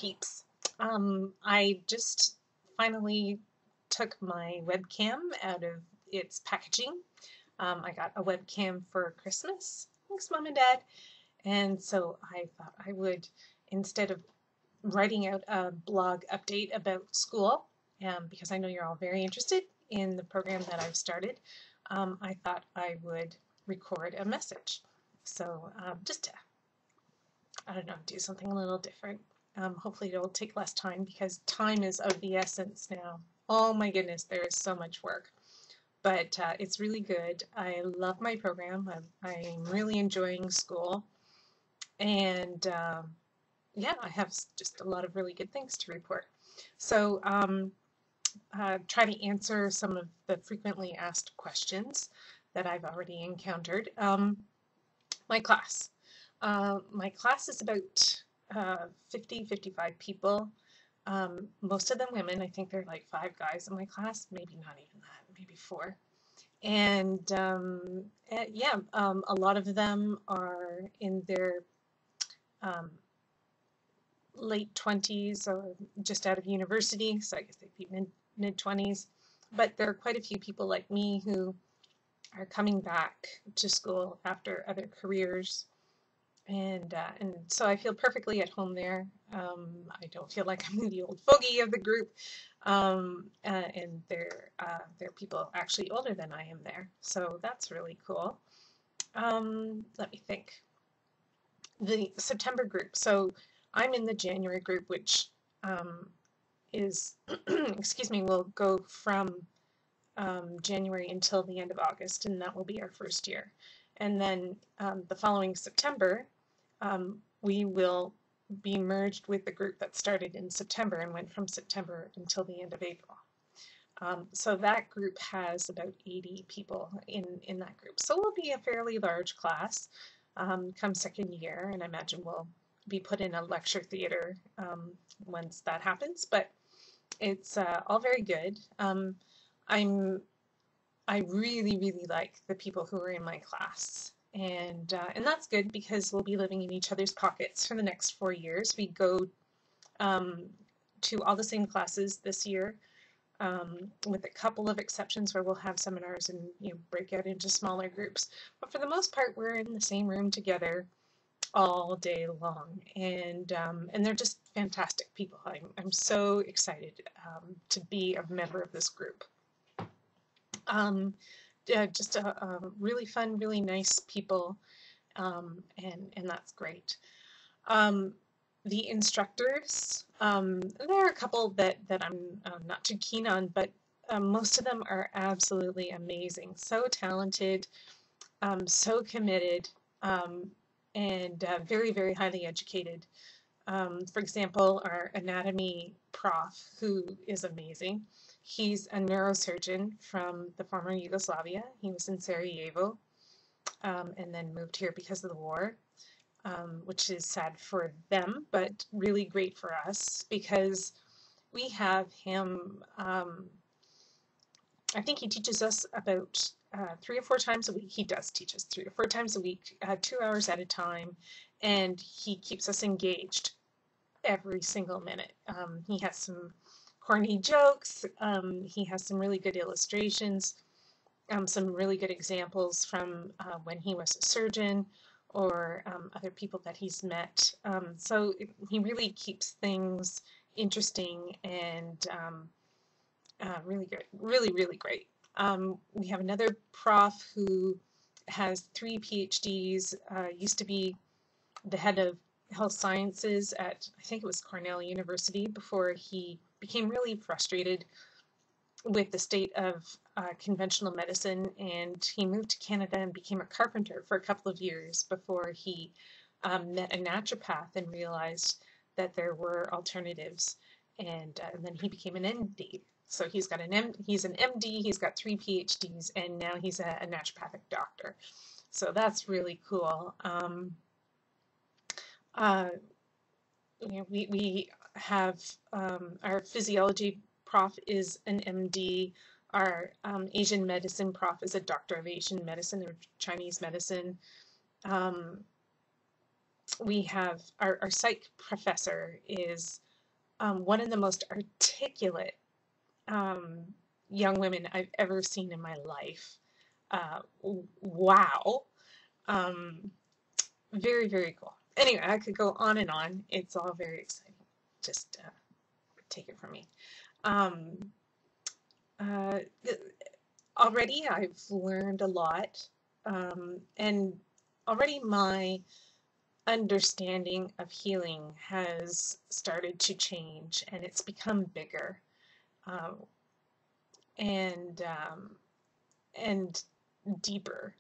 peeps. I just finally took my webcam out of its packaging. I got a webcam for Christmas. Thanks, Mom and Dad. And so I thought I would, instead of writing out a blog update about school, because I know you're all very interested in the program that I've started, I thought I would record a message. So just to, I don't know, do something a little different. Hopefully it'll take less time because time is of the essence now. Oh my goodness, there is so much work. But it's really good. I love my program. I'm really enjoying school. And yeah, I have just a lot of really good things to report. So try to answer some of the frequently asked questions that I've already encountered. My class. My class is about 50, 55 people. Most of them women. I think there are like 5 guys in my class, maybe not even that, maybe 4. And yeah, a lot of them are in their um, late 20s or just out of university, so I guess they'd be mid 20s. But there are quite a few people like me who are coming back to school after other careers, and so I feel perfectly at home there. I don't feel like I'm the old fogey of the group, and there are people actually older than I am there, so that's really cool. Let me think. The September group. So I'm in the January group, which is, excuse me, will go from January until the end of August, and that will be our first year. And then the following September, we will be merged with the group that started in September and went from September until the end of April. So that group has about 80 people in that group. So we'll be a fairly large class come second year, and I imagine we'll be put in a lecture theater once that happens, but it's all very good. I really, really like the people who are in my class. And that's good because we'll be living in each other's pockets for the next 4 years. We go to all the same classes this year, with a couple of exceptions where we'll have seminars and break out into smaller groups. But for the most part, we're in the same room together all day long, and they're just fantastic people. I'm so excited to be a member of this group. Just a really fun, really nice people, and that's great. The instructors, there are a couple that I'm not too keen on, but most of them are absolutely amazing. So talented, so committed, and very, very highly educated. For example, our anatomy prof, who is amazing, he's a neurosurgeon from the former Yugoslavia. He was in Sarajevo, and then moved here because of the war, which is sad for them, but really great for us because we have him. I think he teaches us about 3 or 4 times a week. He does teach us 3 or 4 times a week, 2 hours at a time, and he keeps us engaged every single minute. He has some corny jokes. He has some really good illustrations, some really good examples from when he was a surgeon or other people that he's met. So he really keeps things interesting and really good, really, really great. We have another prof who has 3 PhDs, used to be the head of health sciences at, I think it was Cornell University, before he became really frustrated with the state of conventional medicine, and he moved to Canada and became a carpenter for a couple of years before he met a naturopath and realized that there were alternatives, and then he became an MD. So he's got he's an MD, he's got 3 PhDs, and now he's a naturopathic doctor. So that's really cool. We have our physiology prof is an MD. Our Asian medicine prof is a doctor of Asian medicine or Chinese medicine. We have our psych professor is one of the most articulate um, young women I've ever seen in my life. Wow. Um, Very, very cool. Anyway, I could go on and on. It's all very exciting. Just take it from me. Um, uh, Already I've learned a lot, and already my understanding of healing has started to change, and it's become bigger, um, and and deeper.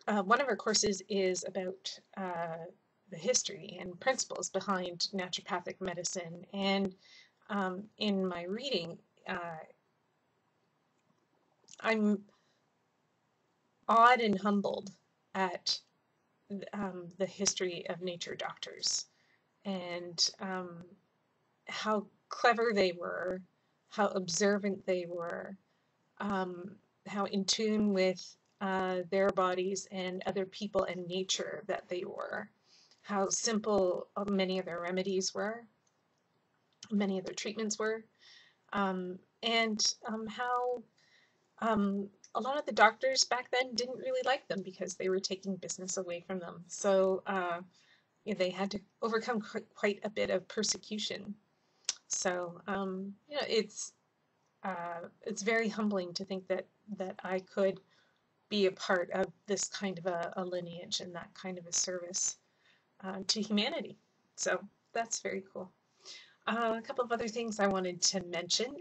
One of our courses is about the history and principles behind naturopathic medicine, and in my reading, I'm awed and humbled at the history of nature doctors and how clever they were, how observant they were, um, how in tune with their bodies and other people and nature that they were, how simple many of their remedies were, many of their treatments were, and how a lot of the doctors back then didn't really like them because they were taking business away from them. So they had to overcome quite a bit of persecution. So it's very humbling to think that I could be a part of this kind of a lineage and that kind of a service to humanity. So that's very cool. A couple of other things I wanted to mention.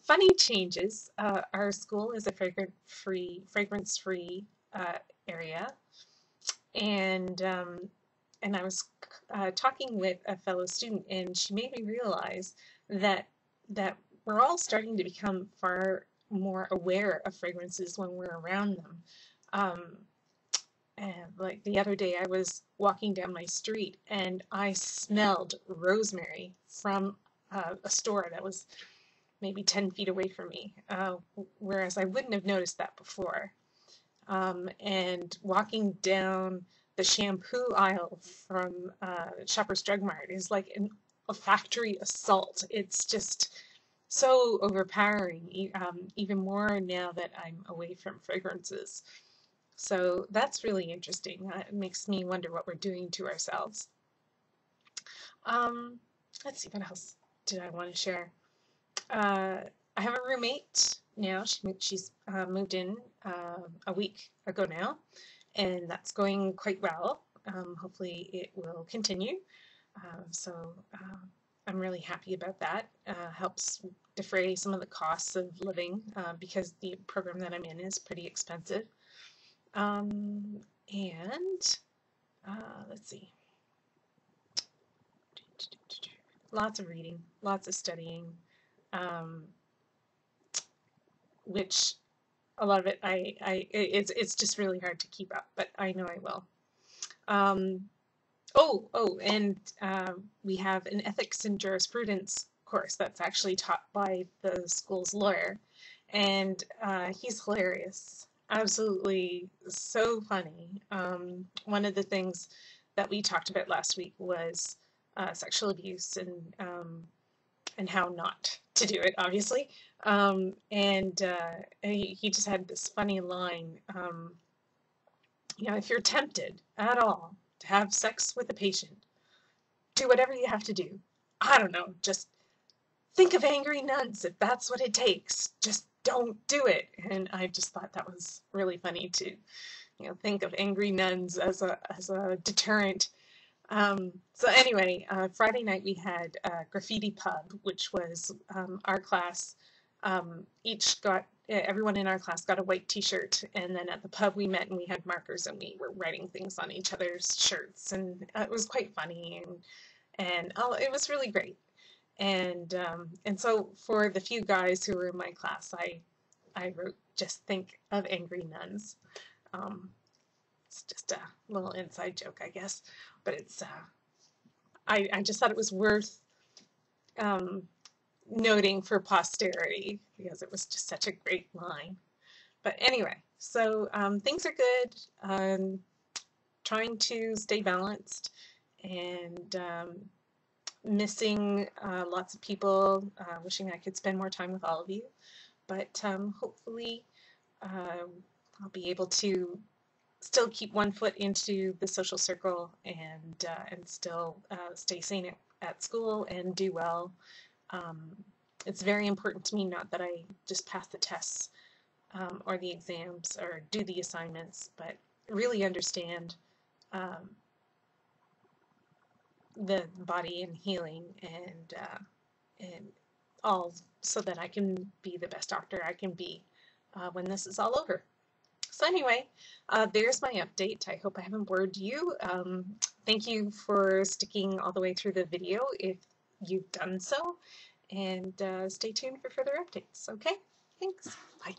Funny changes. Our school is a fragrance-free area, and I was talking with a fellow student, and she made me realize that that we're all starting to become far more aware of fragrances when we're around them. Um, and like the other day, I was walking down my street and I smelled rosemary from a store that was maybe 10 feet away from me, whereas I wouldn't have noticed that before. And walking down the shampoo aisle from Shoppers Drug Mart is like a factory assault. It's just so overpowering, even more now that I'm away from fragrances. So that's really interesting. It makes me wonder what we're doing to ourselves. Um, let's see, what else did I want to share? Uh, I have a roommate now. She's moved in a week ago now, and that's going quite well. Hopefully, it will continue. I'm really happy about that. Helps defray some of the costs of living because the program that I'm in is pretty expensive. And let's see, lots of reading, lots of studying, um, which a lot of it it's just really hard to keep up, but I know I will. Um, and we have an ethics and jurisprudence course that's actually taught by the school's lawyer, and he's hilarious. Absolutely so funny. One of the things that we talked about last week was sexual abuse and how not to do it, obviously. He just had this funny line. If you're tempted at all to have sex with a patient, do whatever you have to do. I don't know, just think of angry nuns if that's what it takes. Just don't do it. And I just thought that was really funny to, think of angry nuns as a deterrent. So anyway, Friday night we had Graffiti Pub, which was our class. Everyone in our class got a white t-shirt, and then at the pub we met and we had markers and we were writing things on each other's shirts, and it was quite funny, and it was really great. And so for the few guys who were in my class, I wrote, just think of angry nuns. It's just a little inside joke, I guess, but I just thought it was worth um, noting for posterity because it was just such a great line. But anyway, so things are good. Trying to stay balanced, and missing lots of people, wishing I could spend more time with all of you. But hopefully I'll be able to still keep one foot into the social circle and still stay sane at school and do well. Um, it's very important to me not that I just pass the tests or the exams or do the assignments, but really understand um, the body and healing and all so that I can be the best doctor I can be when this is all over. So anyway, there's my update. I hope I haven't bored you. Thank you for sticking all the way through the video if you've done so, and stay tuned for further updates. Okay, thanks. Bye.